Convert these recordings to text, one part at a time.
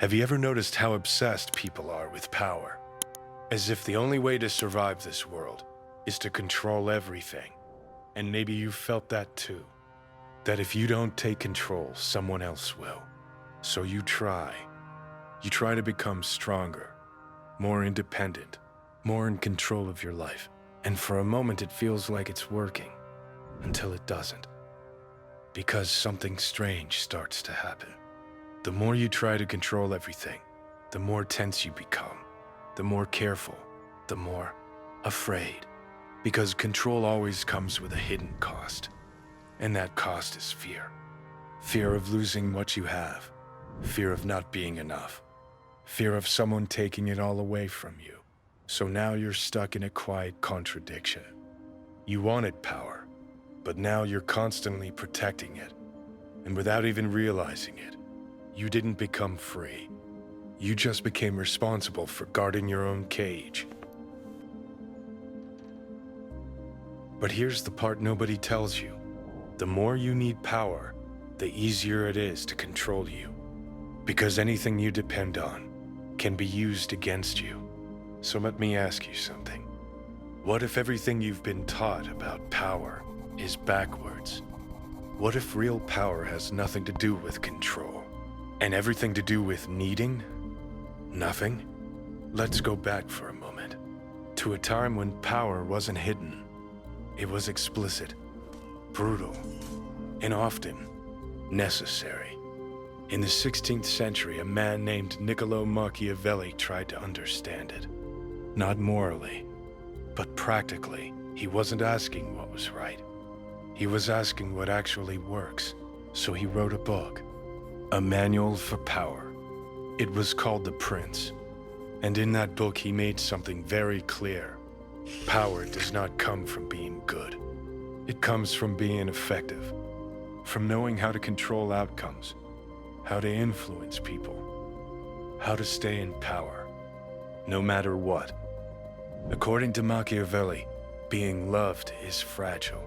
Have you ever noticed how obsessed people are with power? As if the only way to survive this world is to control everything. And maybe you've felt that too. That if you don't take control, someone else will. So you try. You try to become stronger, more independent, more in control of your life. And for a moment it feels like it's working, until it doesn't. Because something strange starts to happen. The more you try to control everything, the more tense you become, the more careful, the more afraid. Because control always comes with a hidden cost. And that cost is fear. Fear of losing what you have. Fear of not being enough. Fear of someone taking it all away from you. So now you're stuck in a quiet contradiction. You wanted power, but now you're constantly protecting it. And without even realizing it, you didn't become free. You just became responsible for guarding your own cage. But here's the part nobody tells you. The more you need power, the easier it is to control you. Because anything you depend on can be used against you. So let me ask you something. What if everything you've been taught about power is backwards? What if real power has nothing to do with control, and everything to do with needing? Nothing? Let's go back for a moment, to a time when power wasn't hidden. It was explicit, brutal, and often necessary. In the 16th century, a man named Niccolo Machiavelli tried to understand it. Not morally, but practically. He wasn't asking what was right. He was asking what actually works. So he wrote a book, a manual for power. It was called The Prince. And in that book, he made something very clear. Power does not come from being good. It comes from being effective, from knowing how to control outcomes, how to influence people, how to stay in power, no matter what. According to Machiavelli, being loved is fragile.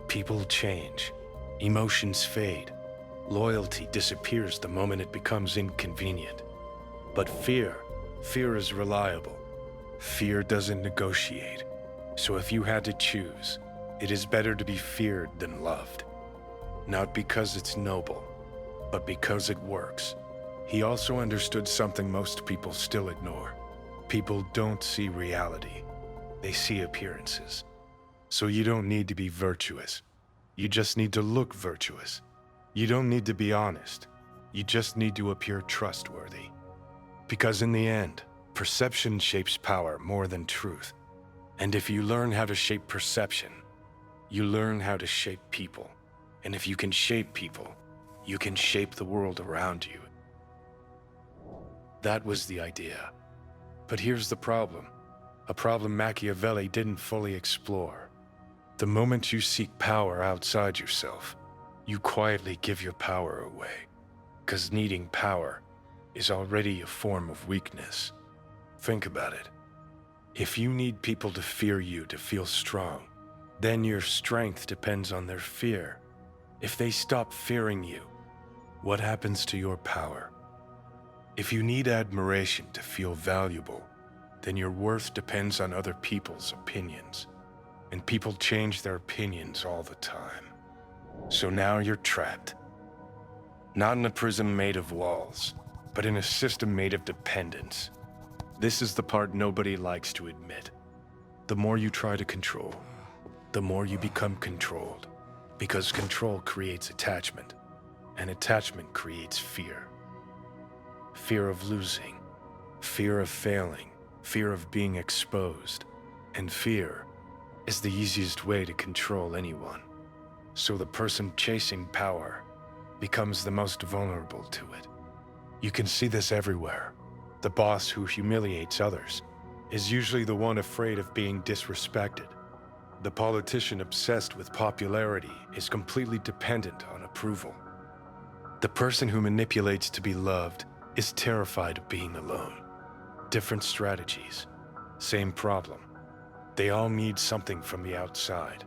People change, emotions fade, loyalty disappears the moment it becomes inconvenient. But fear is reliable. Fear doesn't negotiate. So if you had to choose, it is better to be feared than loved. Not because it's noble, but because it works. He also understood something most people still ignore. People don't see reality. They see appearances. So you don't need to be virtuous. You just need to look virtuous. You don't need to be honest. You just need to appear trustworthy. Because in the end, perception shapes power more than truth. And if you learn how to shape perception, you learn how to shape people. And if you can shape people, you can shape the world around you. That was the idea. But here's the problem. A problem Machiavelli didn't fully explore. The moment you seek power outside yourself, you quietly give your power away. 'Cause needing power is already a form of weakness. Think about it. If you need people to fear you to feel strong, then your strength depends on their fear. If they stop fearing you, what happens to your power? If you need admiration to feel valuable, then your worth depends on other people's opinions. And people change their opinions all the time. So now you're trapped. Not in a prison made of walls, but in a system made of dependence. This is the part nobody likes to admit. The more you try to control, the more you become controlled. Because control creates attachment, and attachment creates fear. Fear of losing, fear of failing, fear of being exposed, and fear is the easiest way to control anyone. So the person chasing power becomes the most vulnerable to it. You can see this everywhere. The boss who humiliates others is usually the one afraid of being disrespected. The politician obsessed with popularity is completely dependent on approval. The person who manipulates to be loved is terrified of being alone. Different strategies, same problem. They all need something from the outside.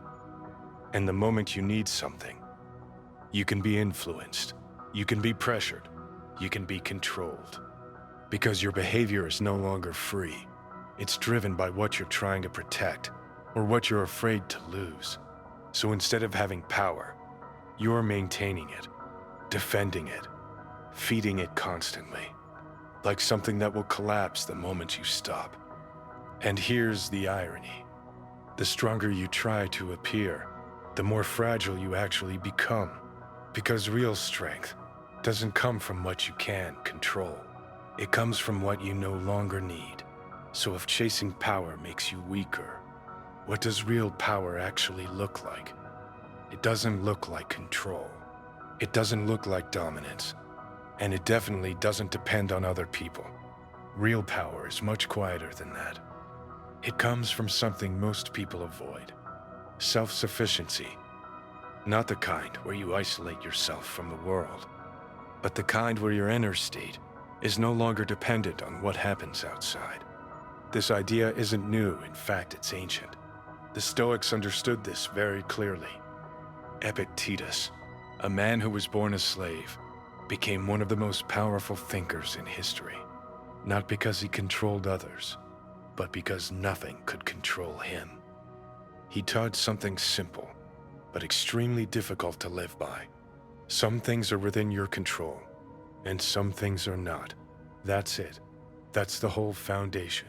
And the moment you need something, you can be influenced, you can be pressured, you can be controlled. because your behavior is no longer free. It's driven by what you're trying to protect or what you're afraid to lose. So instead of having power, you're maintaining it, defending it, feeding it constantly, like something that will collapse the moment you stop. And here's the irony. The stronger you try to appear, the more fragile you actually become, because real strength doesn't come from what you can control. It comes from what you no longer need. So if chasing power makes you weaker, what does real power actually look like? It doesn't look like control. It doesn't look like dominance. And it definitely doesn't depend on other people. Real power is much quieter than that. It comes from something most people avoid: self-sufficiency. Not the kind where you isolate yourself from the world, but the kind where your inner state is no longer dependent on what happens outside. This idea isn't new, in fact, it's ancient. The Stoics understood this very clearly. Epictetus, a man who was born a slave, became one of the most powerful thinkers in history, not because he controlled others, but because nothing could control him. He taught something simple, but extremely difficult to live by. Some things are within your control, and some things are not. That's it. That's the whole foundation.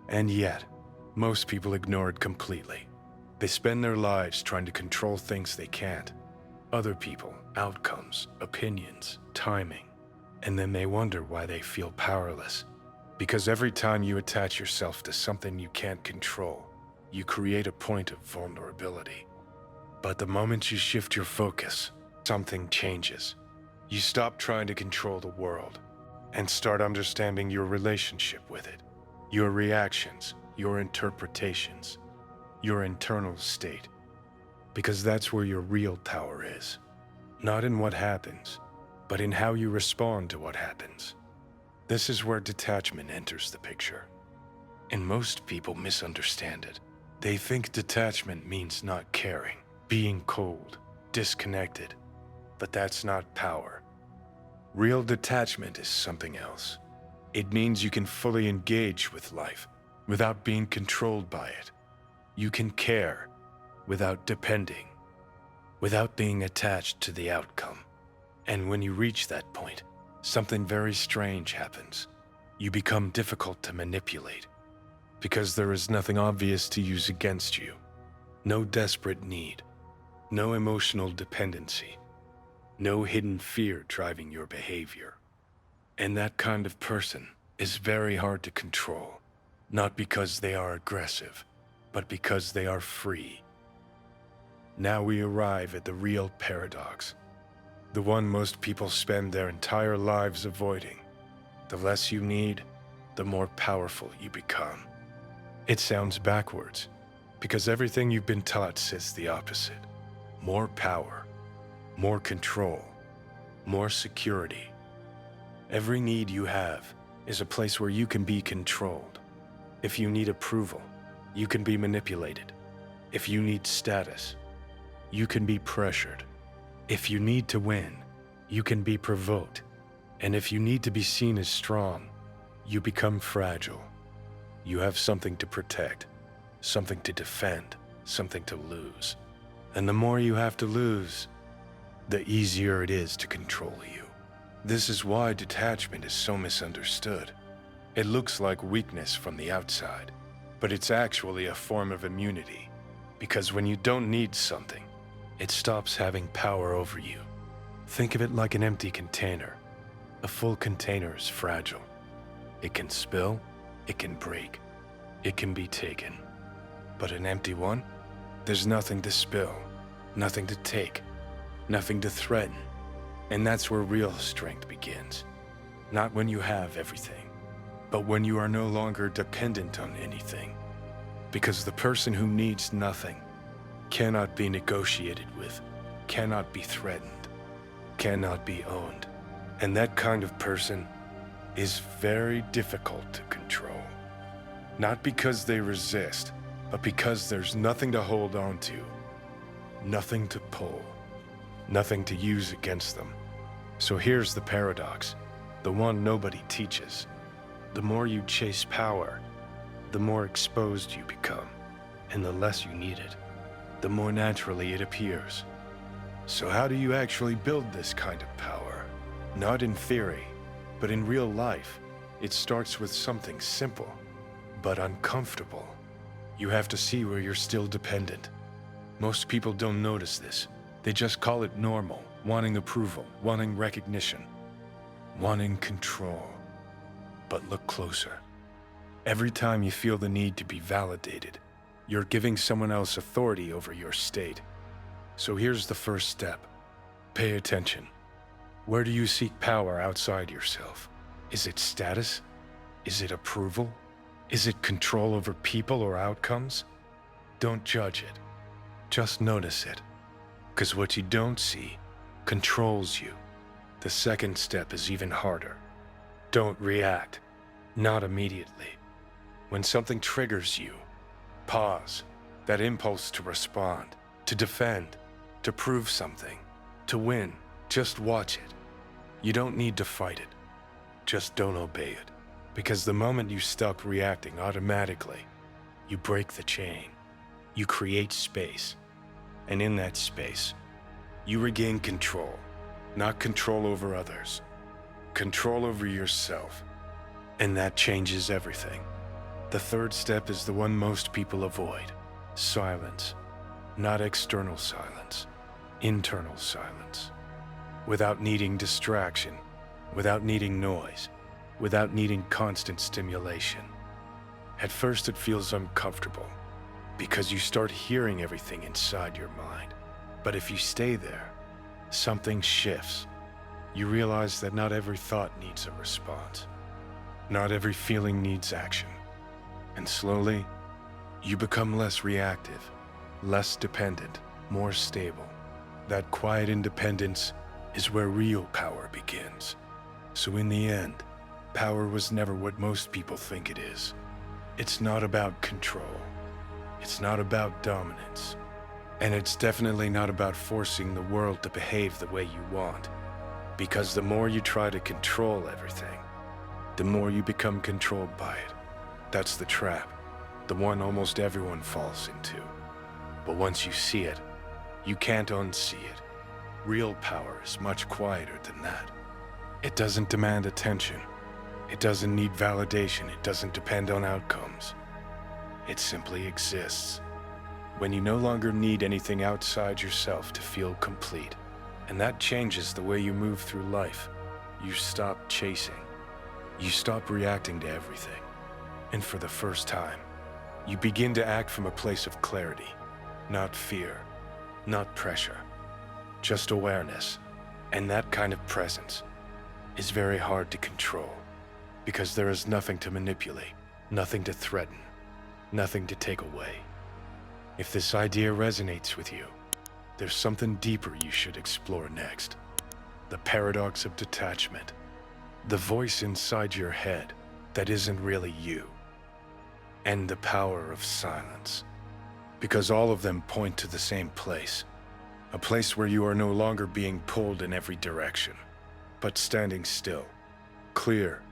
And yet, most people ignore it completely. They spend their lives trying to control things they can't. Other people, outcomes, opinions, timing. And then they wonder why they feel powerless. Because every time you attach yourself to something you can't control, you create a point of vulnerability. But the moment you shift your focus, something changes. You stop trying to control the world and start understanding your relationship with it, your reactions, your interpretations, your internal state. Because that's where your real power is. Not in what happens, but in how you respond to what happens. This is where detachment enters the picture. And most people misunderstand it. They think detachment means not caring, being cold, disconnected. But that's not power. Real detachment is something else. It means you can fully engage with life without being controlled by it. You can care without depending, without being attached to the outcome. And when you reach that point, something very strange happens. You become difficult to manipulate because there is nothing obvious to use against you. No desperate need, no emotional dependency, no hidden fear driving your behavior. And that kind of person is very hard to control, not because they are aggressive, but because they are free. Now we arrive at the real paradox, the one most people spend their entire lives avoiding. The less you need, the more powerful you become. It sounds backwards, because everything you've been taught says the opposite. More power, more control, more security. Every need you have is a place where you can be controlled. If you need approval, you can be manipulated. If you need status, you can be pressured. If you need to win, you can be provoked. And if you need to be seen as strong, you become fragile. You have something to protect, something to defend, something to lose. And the more you have to lose, the easier it is to control you. This is why detachment is so misunderstood. It looks like weakness from the outside, but it's actually a form of immunity. Because when you don't need something, it stops having power over you. Think of it like an empty container. A full container is fragile. It can spill, it can break, it can be taken. But an empty one? There's nothing to spill, nothing to take, nothing to threaten. And that's where real strength begins. Not when you have everything, but when you are no longer dependent on anything. Because the person who needs nothing cannot be negotiated with, cannot be threatened, cannot be owned. And that kind of person is very difficult to control. Not because they resist, but because there's nothing to hold on to, nothing to pull, nothing to use against them. So here's the paradox, the one nobody teaches. The more you chase power, the more exposed you become, and the less you need it, the more naturally it appears. So how do you actually build this kind of power? Not in theory, but in real life. It starts with something simple, but uncomfortable. You have to see where you're still dependent. Most people don't notice this. They just call it normal, wanting approval, wanting recognition, wanting control. But look closer. Every time you feel the need to be validated, you're giving someone else authority over your state. So here's the first step. Pay attention. Where do you seek power outside yourself? Is it status? Is it approval? Is it control over people or outcomes? Don't judge it. Just notice it. Because what you don't see controls you. The second step is even harder. Don't react. Not immediately. When something triggers you, pause. That impulse to respond, to defend, to prove something, to win. Just watch it. You don't need to fight it. Just don't obey it. Because the moment you stop reacting automatically, you break the chain. You create space. And in that space, you regain control. Not control over others. Control over yourself. And that changes everything. The third step is the one most people avoid. Silence. Not external silence. Internal silence. Without needing distraction. Without needing noise. Without needing constant stimulation. At first it feels uncomfortable because you start hearing everything inside your mind. But if you stay there, something shifts. You realize that not every thought needs a response. Not every feeling needs action. And slowly, you become less reactive, less dependent, more stable. That quiet independence is where real power begins. So in the end, power was never what most people think it is. It's not about control. It's not about dominance. And it's definitely not about forcing the world to behave the way you want. Because the more you try to control everything, the more you become controlled by it. That's the trap, the one almost everyone falls into. But once you see it, you can't unsee it. Real power is much quieter than that. It doesn't demand attention. It doesn't need validation. It doesn't depend on outcomes. It simply exists. When you no longer need anything outside yourself to feel complete. And that changes the way you move through life. You stop chasing. You stop reacting to everything. And for the first time, you begin to act from a place of clarity, not fear, not pressure, just awareness. And that kind of presence is very hard to control because there is nothing to manipulate, nothing to threaten, nothing to take away. If this idea resonates with you, there's something deeper you should explore next. The paradox of detachment. The voice inside your head that isn't really you. And the power of silence. Because all of them point to the same place. A place where you are no longer being pulled in every direction, but standing still, clear,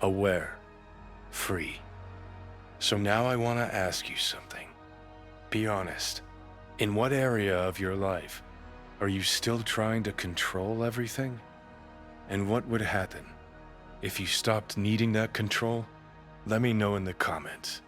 aware, free. So now I want to ask you something. Be honest. In what area of your life are you still trying to control everything? And what would happen if you stopped needing that control? Let me know in the comments.